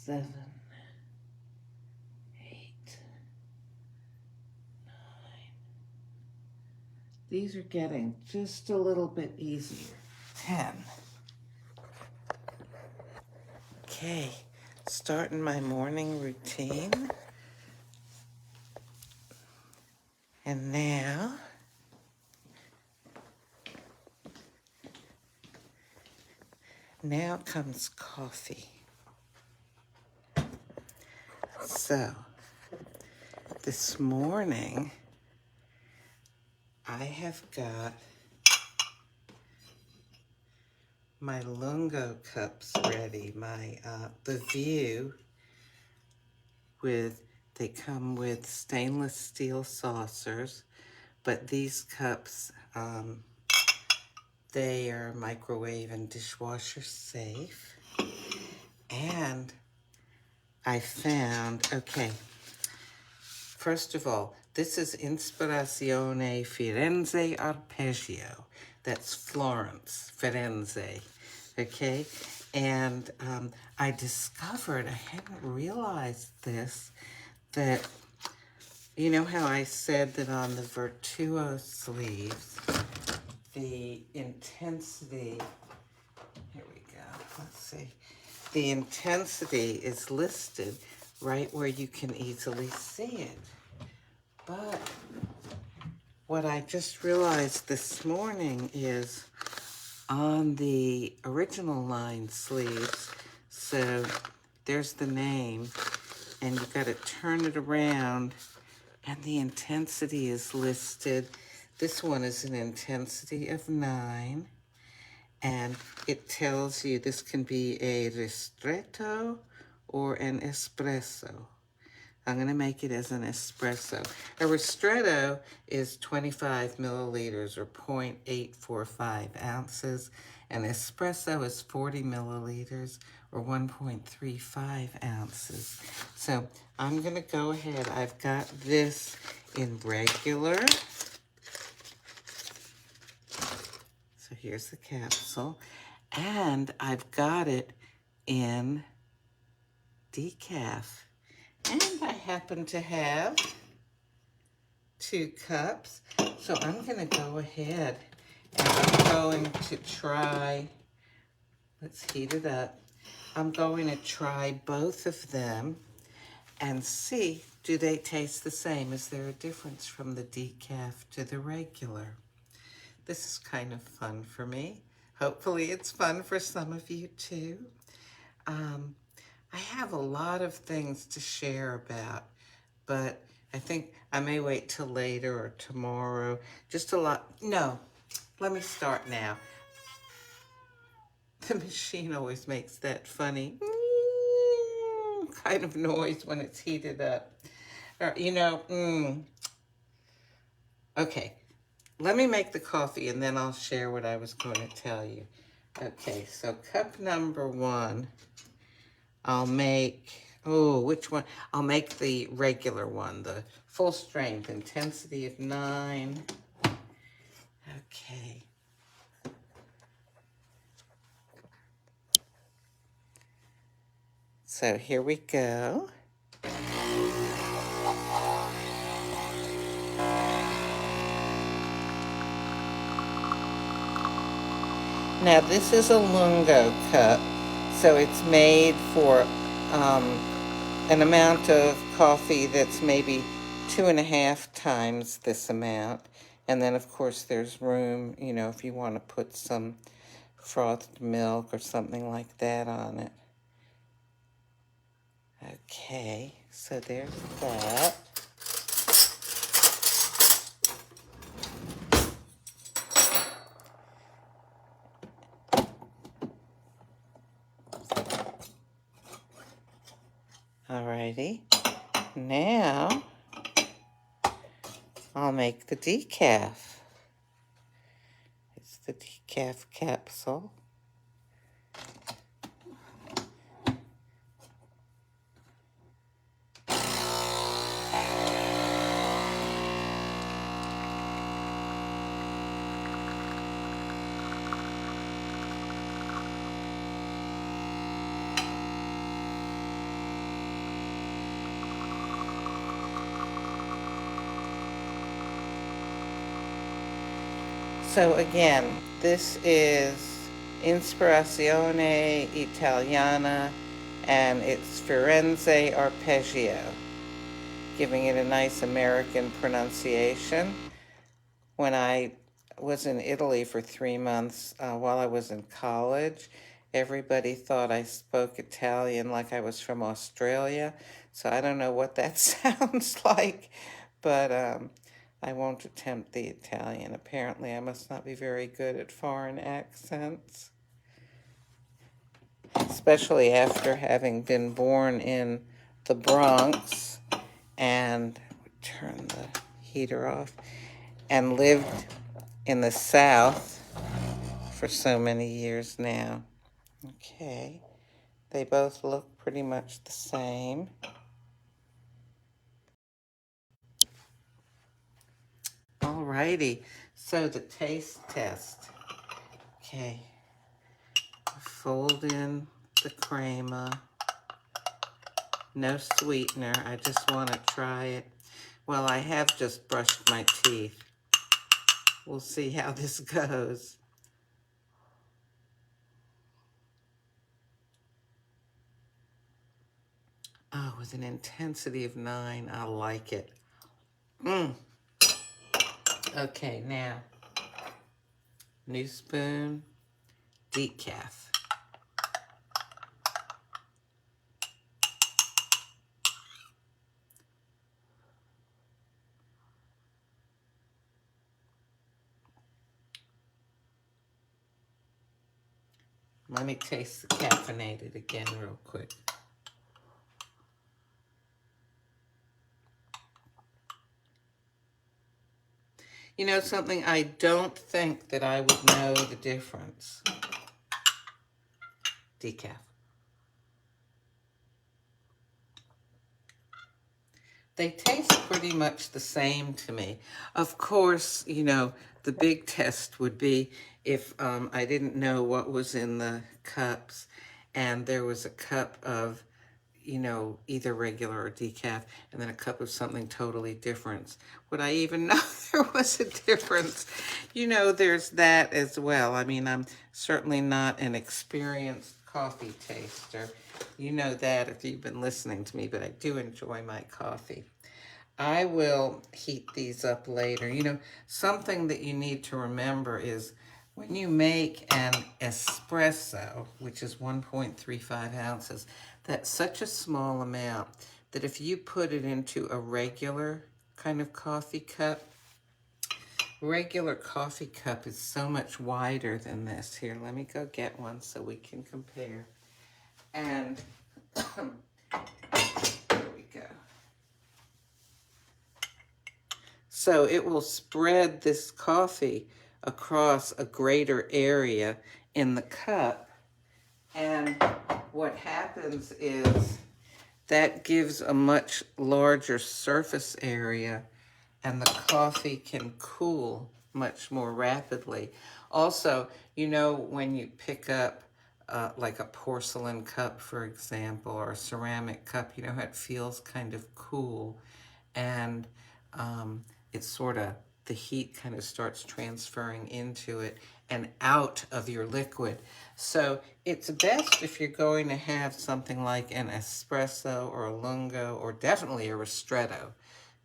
7, 8, 9. These are getting just a little bit easier. 10. Okay, starting my morning routine. And now comes coffee. So, this morning, I have got my Lungo cups ready. The View they come with stainless steel saucers, but these cups, they are microwave and dishwasher safe. And I found, okay, first of all, this is Nespresso Firenze Arpeggio. That's Florence, Firenze, okay? And I discovered, I hadn't realized this, that, you know how I said that on the Virtuo sleeves, the intensity, here we go, let's see. The intensity is listed right where you can easily see it. But what I just realized this morning is on the original line sleeves, so there's the name, and you've got to turn it around, and the intensity is listed. This one is an intensity of 9, and it tells you this can be a ristretto or an espresso. I'm going to make it as an espresso. A ristretto is 25 milliliters or 0.845 ounces. An espresso is 40 milliliters or 1.35 ounces. So I'm going to go ahead. I've got this in regular. So here's the capsule. And I've got it in decaf. And I happen to have 2 cups. So I'm going to go ahead and I'm going to try, let's heat it up. I'm going to try both of them and see, do they taste the same? Is there a difference from the decaf to the regular? This is kind of fun for me. Hopefully it's fun for some of you too. I have a lot of things to share about, but I think I may wait till later or tomorrow. Just a lot. No, let me start now. The machine always makes that funny kind of noise when it's heated up. Or, Okay, let me make the coffee and then I'll share what I was going to tell you. Okay, so cup number 1. I'll make, which one? I'll make the regular one, the full strength, intensity of 9. Okay. So here we go. Now this is a Lungo cup, so it's made for an amount of coffee that's maybe 2.5 times this amount. And then, of course, there's room, if you want to put some frothed milk or something like that on it. Okay, so there's that. Alrighty, now I'll make the decaf. It's the decaf capsule. So again, this is Inspirazione Italiana, and it's Firenze Arpeggio, giving it a nice American pronunciation. When I was in Italy for 3 months while I was in college, everybody thought I spoke Italian like I was from Australia. So I don't know what that sounds like, but I won't attempt the Italian. Apparently, I must not be very good at foreign accents, especially after having been born in the Bronx and turn the heater off and lived in the South for so many years now. Okay, they both look pretty much the same. Alrighty, so the taste test. Okay, fold in the crema. No sweetener, I just want to try it. Well, I have just brushed my teeth. We'll see how this goes. Oh, with an intensity of 9, I like it. Okay, now, new spoon, decaf. Let me taste the caffeinated again real quick. You know something? I don't think that I would know the difference. Decaf. They taste pretty much the same to me. Of course, you know, the big test would be if I didn't know what was in the cups and there was a cup of, you know, either regular or decaf, and then a cup of something totally different. Would I even know there was a difference? You know, there's that as well. I mean, I'm certainly not an experienced coffee taster. You know that if you've been listening to me, but I do enjoy my coffee. I will heat these up later. You know, something that you need to remember is when you make an espresso, which is 1.35 ounces, that's such a small amount that if you put it into a regular kind of coffee cup, regular coffee cup is so much wider than this. Here, let me go get one so we can compare. And there we go. So it will spread this coffee across a greater area in the cup. And what happens is that gives a much larger surface area and the coffee can cool much more rapidly. Also, you know, when you pick up like a porcelain cup, for example, or a ceramic cup, you know how it feels kind of cool. And it's sort of, the heat kind of starts transferring into it and out of your liquid. So it's best if you're going to have something like an espresso or a lungo or definitely a ristretto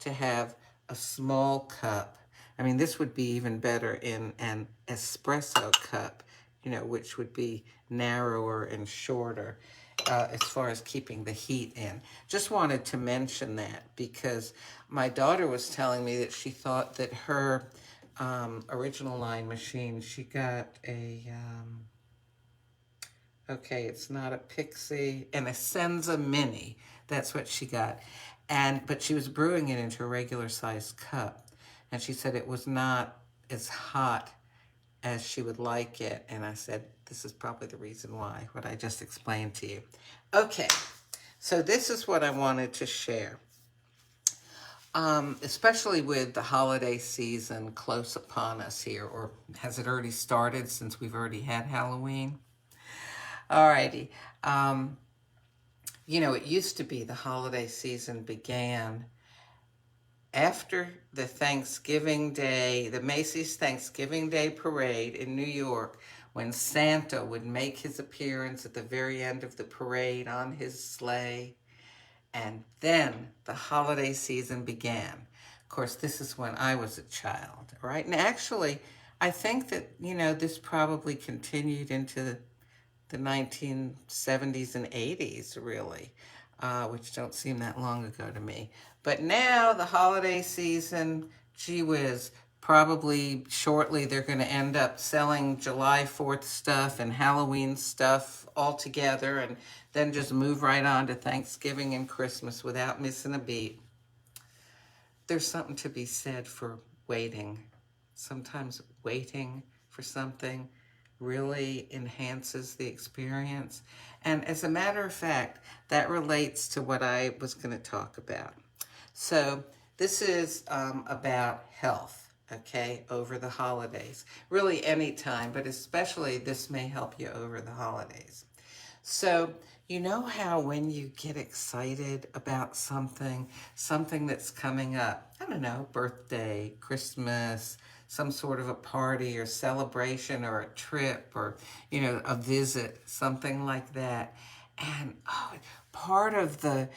to have a small cup. I mean, this would be even better in an espresso cup, you know, which would be narrower and shorter as far as keeping the heat in. Just wanted to mention that because my daughter was telling me that she thought that her original line machine, she got a, okay, it's not a Pixie, an Essenza Mini. That's what she got. But she was brewing it into a regular sized cup. And she said it was not as hot as she would like it. And I said, this is probably the reason why, what I just explained to you. Okay, so this is what I wanted to share. Especially with the holiday season close upon us here, or has it already started since we've already had Halloween? Alrighty. You know, it used to be the holiday season began after the Thanksgiving Day, the Macy's Thanksgiving Day Parade in New York, when Santa would make his appearance at the very end of the parade on his sleigh, and then the holiday season began. Of course, this is when I was a child, right? And actually, I think that, this probably continued into the 1970s and 80s, really, which don't seem that long ago to me. But now the holiday season, gee whiz, probably shortly they're going to end up selling July 4th stuff and Halloween stuff all together, and then just move right on to Thanksgiving and Christmas without missing a beat. There's something to be said for waiting. Sometimes waiting for something really enhances the experience. And as a matter of fact, that relates to what I was going to talk about. So this is about health, okay, over the holidays. Really any time, but especially this may help you over the holidays. So you know how when you get excited about something that's coming up, I don't know, birthday, Christmas, some sort of a party or celebration or a trip or, a visit, something like that. And part of the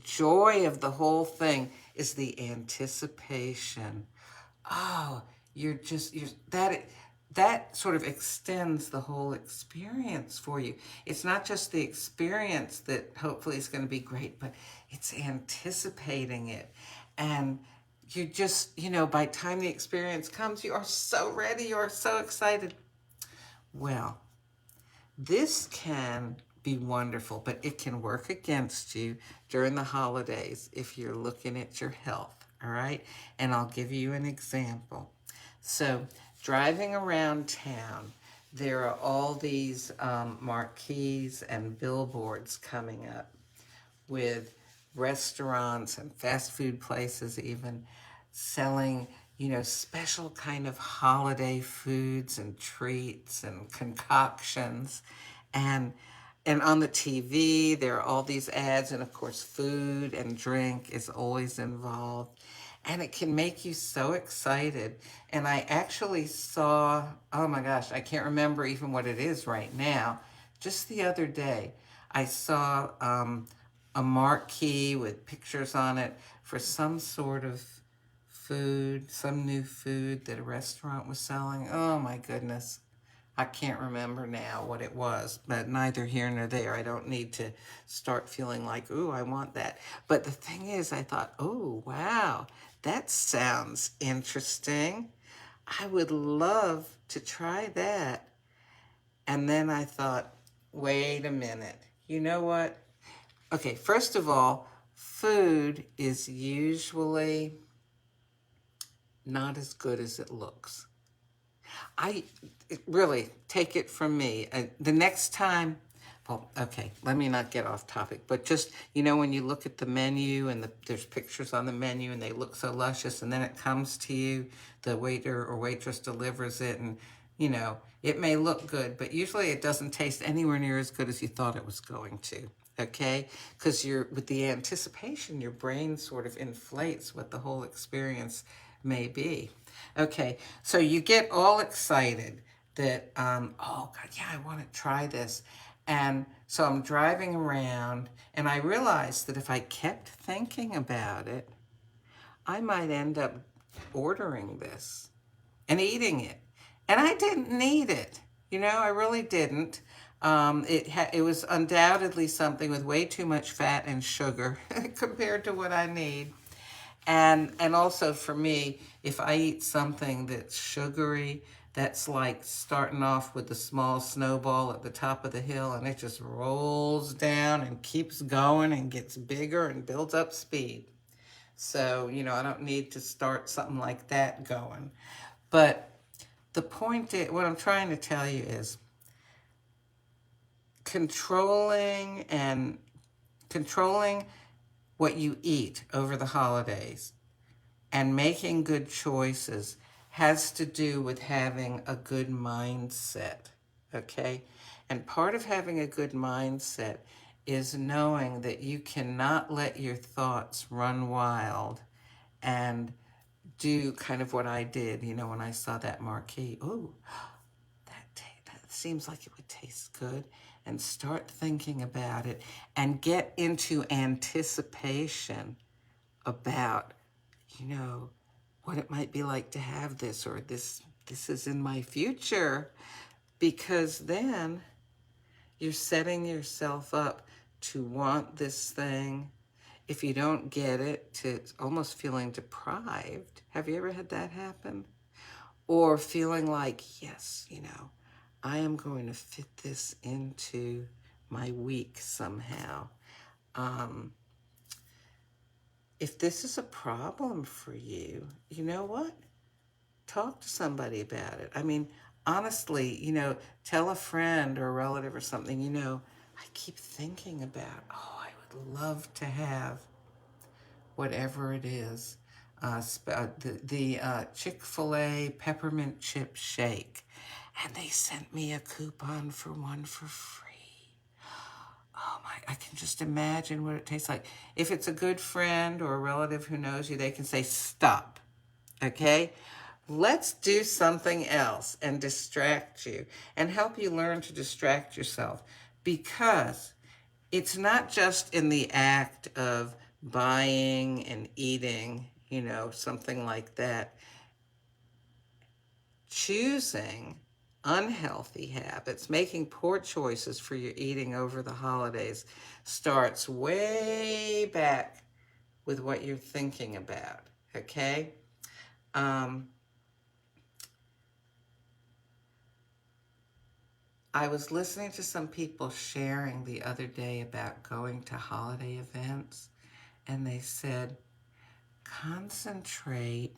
joy of the whole thing is the anticipation. Oh, that sort of extends the whole experience for you. It's not just the experience that hopefully is going to be great, but it's anticipating it. And you just, by the time the experience comes, you are so ready, you are so excited. Well, this can be wonderful, but it can work against you during the holidays if you're looking at your health, all right? And I'll give you an example. So, driving around town, there are all these marquees and billboards coming up with restaurants and fast food places even selling, special kind of holiday foods and treats and concoctions. And on the TV, there are all these ads, and of course, food and drink is always involved. And it can make you so excited. And I actually saw, oh my gosh, I can't remember even what it is right now. Just the other day, I saw a marquee with pictures on it for some sort of food, some new food that a restaurant was selling. Oh my goodness. I can't remember now what it was, but neither here nor there. I don't need to start feeling like, ooh, I want that. But the thing is, I thought, oh, wow, that sounds interesting. I would love to try that. And then I thought, wait a minute. You know what? Okay, first of all, food is usually not as good as it looks. Really, take it from me. The next time, well, okay, let me not get off topic, but just, when you look at the menu and there's pictures on the menu and they look so luscious, and then it comes to you, the waiter or waitress delivers it, and, it may look good, but usually it doesn't taste anywhere near as good as you thought it was going to. Okay, because with the anticipation, your brain sort of inflates what the whole experience may be. Okay, so you get all excited that, oh God, yeah, I want to try this. And so I'm driving around and I realized that if I kept thinking about it, I might end up ordering this and eating it. And I didn't need it. I really didn't. It was undoubtedly something with way too much fat and sugar compared to what I need. And also for me, if I eat something that's sugary, that's like starting off with a small snowball at the top of the hill and it just rolls down and keeps going and gets bigger and builds up speed. So, I don't need to start something like that going. But the point is, what I'm trying to tell you is controlling what you eat over the holidays and making good choices has to do with having a good mindset, okay? And part of having a good mindset is knowing that you cannot let your thoughts run wild and do kind of what I did, you know, when I saw that marquee. Oh, that seems like it would taste good. And start thinking about it and get into anticipation about, you know, what it might be like to have this, or this is in my future, because then you're setting yourself up to want this thing. If you don't get it, to almost feeling deprived. Have you ever had that happen? Or feeling like, yes, you know, I am going to fit this into my week somehow. If this is a problem for you, you know what? Talk to somebody about it. I mean, honestly, you know, tell a friend or a relative or something, you know, I keep thinking about, oh, I would love to have whatever it is, the Chick-fil-A peppermint chip shake. And they sent me a coupon for one for free. Oh my, I can just imagine what it tastes like. If it's a good friend or a relative who knows you, they can say, stop, okay? Let's do something else and distract you and help you learn to distract yourself, because it's not just in the act of buying and eating, you know, something like that. Choosing unhealthy habits, making poor choices for your eating over the holidays starts way back with what you're thinking about, okay? I was listening to some people sharing the other day about going to holiday events, and they said, concentrate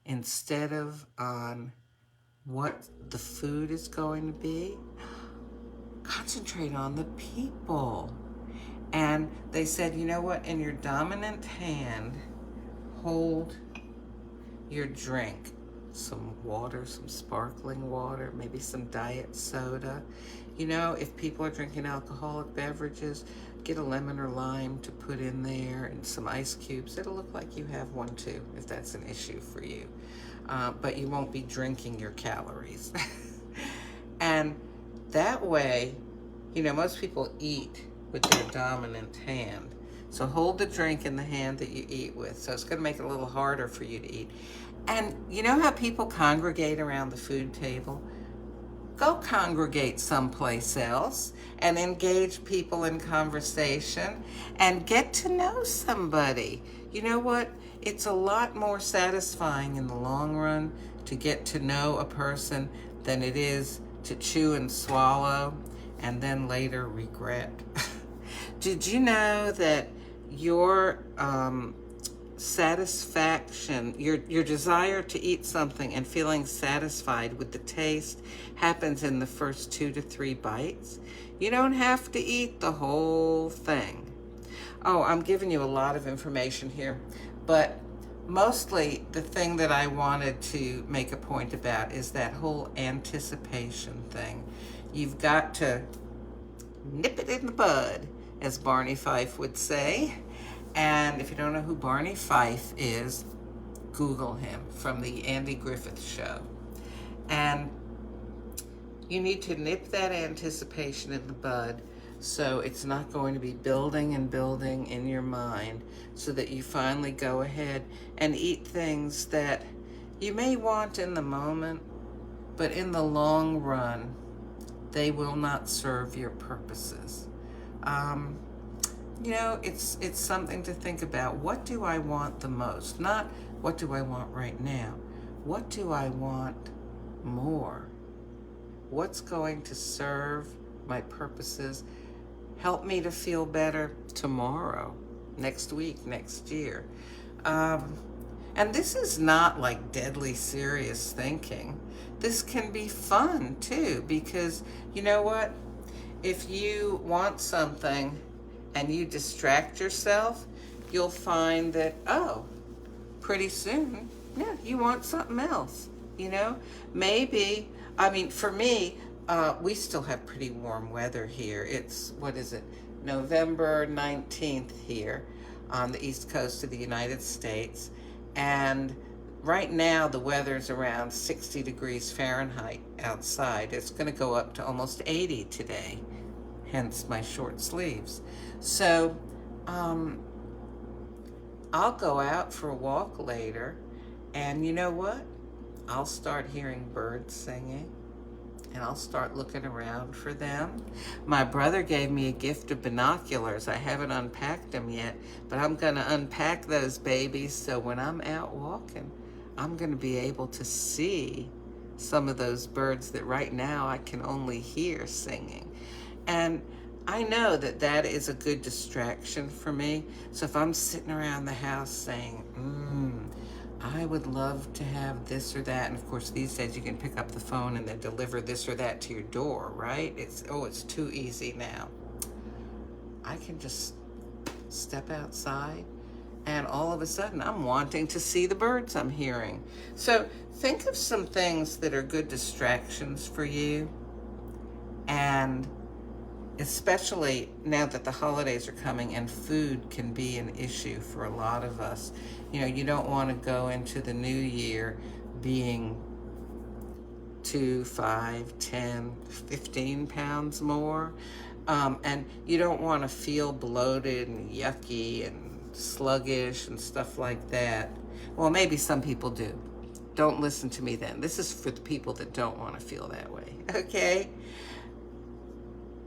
instead of on what the food is going to be, concentrate on the people. And they said, you know what, in your dominant hand, hold your drink. Some water, some sparkling water, maybe some diet soda. You know, if people are drinking alcoholic beverages, get a lemon or lime to put in there and some ice cubes. It'll look like you have one too, if that's an issue for you. But you won't be drinking your calories. And that way, you know, most people eat with their dominant hand. So hold the drink in the hand that you eat with. So it's going to make it a little harder for you to eat. And you know how people congregate around the food table? Go congregate someplace else and engage people in conversation and get to know somebody. You know what? It's a lot more satisfying in the long run to get to know a person than it is to chew and swallow and then later regret. Did you know that your satisfaction, your desire to eat something and feeling satisfied with the taste happens in the first 2 to 3 bites? You don't have to eat the whole thing. Oh, I'm giving you a lot of information here, but mostly the thing that I wanted to make a point about is that whole anticipation thing. You've got to nip it in the bud, as Barney Fife would say. And if you don't know who Barney Fife is, Google him, from the Andy Griffith Show. And you need to nip that anticipation in the bud so it's not going to be building and building in your mind, so that you finally go ahead and eat things that you may want in the moment, but in the long run, they will not serve your purposes. You know, it's something to think about. What do I want the most? Not what do I want right now. What do I want more? What's going to serve my purposes? Help me to feel better tomorrow, next week, next year. And this is not like deadly serious thinking. This can be fun too, because you know what? If you want something and you distract yourself, you'll find that, oh, pretty soon, yeah, you want something else, you know? Maybe, I mean, for me, we still have pretty warm weather here. It's, what is it, November 19th here on the East Coast of the United States. And right now the weather's around 60 degrees Fahrenheit outside. It's going to go up to almost 80 today, hence my short sleeves. So I'll go out for a walk later, and you know what? I'll start hearing birds singing, and I'll start looking around for them. My brother gave me a gift of binoculars. I haven't unpacked them yet, but I'm going to unpack those babies so when I'm out walking, I'm going to be able to see some of those birds that right now I can only hear singing. And I know that that is a good distraction for me. So if I'm sitting around the house saying, I would love to have this or that. And of course, these days you can pick up the phone and then deliver this or that to your door, right? It's too easy now. I can just step outside and all of a sudden I'm wanting to see the birds I'm hearing. So think of some things that are good distractions for you. And especially now that the holidays are coming and food can be an issue for a lot of us. You know, you don't want to go into the new year being 2, 5, 10, 15 pounds more. And you don't want to feel bloated and yucky and sluggish and stuff like that. Well, maybe some people do. Don't listen to me then. This is for the people that don't want to feel that way, okay?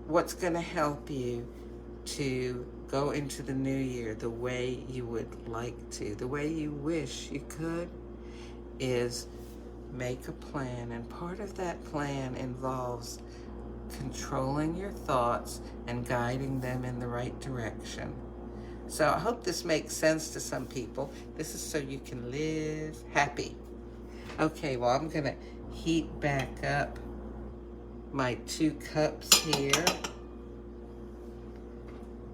What's going to help you to go into the new year the way you would like to, the way you wish you could, is make a plan. And part of that plan involves controlling your thoughts and guiding them in the right direction. So I hope this makes sense to some people. This is so you can live happy. Okay, well, I'm going to heat back up my 2 cups here,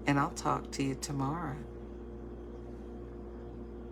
and I'll talk to you tomorrow.